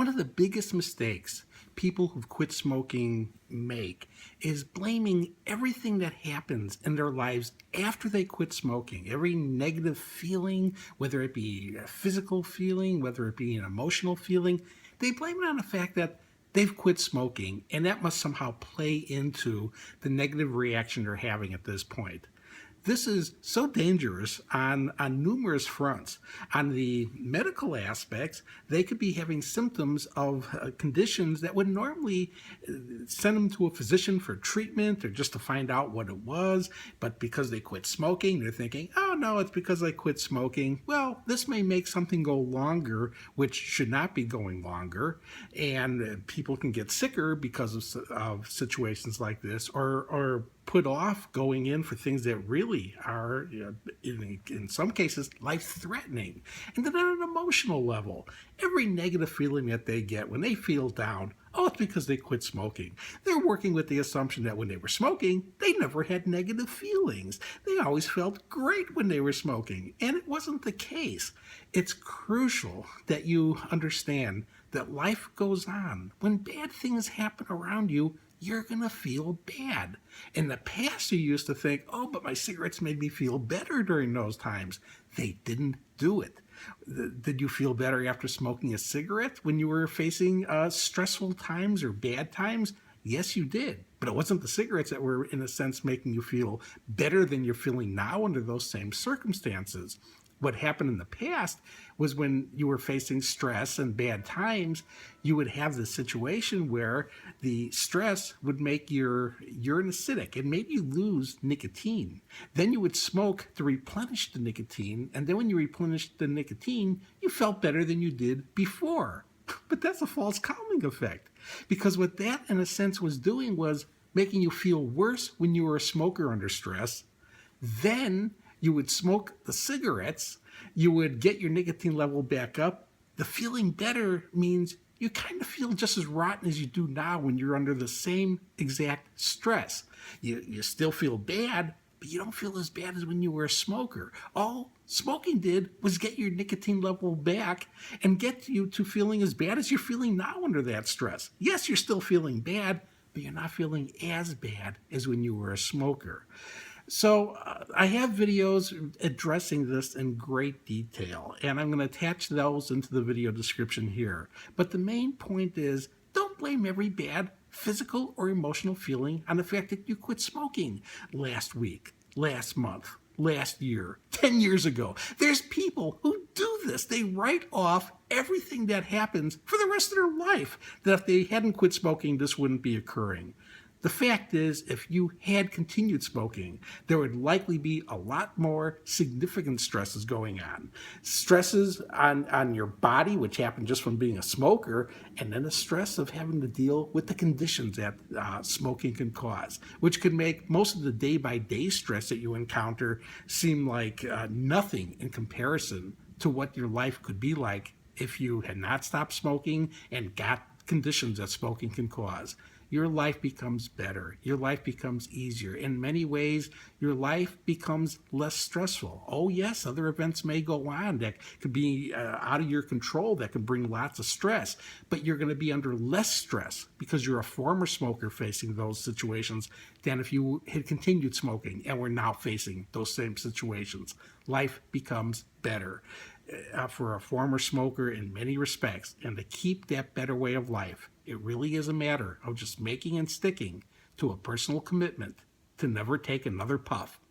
One of the biggest mistakes people who've quit smoking make is blaming everything that happens in their lives after they quit smoking. Every negative feeling, whether it be a physical feeling, whether it be an emotional feeling, they blame it on the fact that they've quit smoking, and that must somehow play into the negative reaction they're having at this point. This is so dangerous on numerous fronts. On the medical aspects, they could be having symptoms of conditions that would normally send them to a physician for treatment or just to find out what it was. But because they quit smoking, they're thinking, oh no, it's because I quit smoking. Well, this may make something go longer, which should not be going longer. And people can get sicker because of situations like this, or put off going in for things that really are, in some cases, life-threatening. And then on an emotional level, every negative feeling that they get when they feel down, oh, it's because they quit smoking. They're working with the assumption that when they were smoking, they never had negative feelings. They always felt great when they were smoking. And it wasn't the case. It's crucial that you understand that life goes on. When bad things happen around you, you're going to feel bad. In the past, you used to think, oh, but my cigarettes made me feel better during those times. They didn't do it. Did you feel better after smoking a cigarette when you were facing stressful times or bad times? Yes, you did. But it wasn't the cigarettes that were, in a sense, making you feel better than you're feeling now under those same circumstances. What happened in the past was when you were facing stress and bad times, you would have the situation where the stress would make your urine acidic and made you lose nicotine. Then you would smoke to replenish the nicotine, and then when you replenished the nicotine, you felt better than you did before. But that's a false calming effect, because what that, in a sense, was doing was making you feel worse when you were a smoker under stress. Then you would smoke the cigarettes, you would get your nicotine level back up. The feeling better means you kind of feel just as rotten as you do now when you're under the same exact stress. You still feel bad, but you don't feel as bad as when you were a smoker. All smoking did was get your nicotine level back and get you to feeling as bad as you're feeling now under that stress. Yes, you're still feeling bad, but you're not feeling as bad as when you were a smoker. So I have videos addressing this in great detail, and I'm going to attach those into the video description here. But the main point is, don't blame every bad physical or emotional feeling on the fact that you quit smoking last week, last month, last year, 10 years ago. There's people who do this. They write off everything that happens for the rest of their life, that if they hadn't quit smoking, this wouldn't be occurring. The fact is, if you had continued smoking, there would likely be a lot more significant stresses going on. Stresses on your body, which happen just from being a smoker, and then the stress of having to deal with the conditions that smoking can cause, which could make most of the day-by-day stress that you encounter seem like nothing in comparison to what your life could be like if you had not stopped smoking and got conditions that smoking can cause. Your life becomes better. Your life becomes easier. In many ways, your life becomes less stressful. Oh yes, other events may go on that could be out of your control, that could bring lots of stress, but you're going to be under less stress because you're a former smoker facing those situations than if you had continued smoking and were now facing those same situations. Life becomes better for a former smoker in many respects, and to keep that better way of life, it really is a matter of just making and sticking to a personal commitment to never take another puff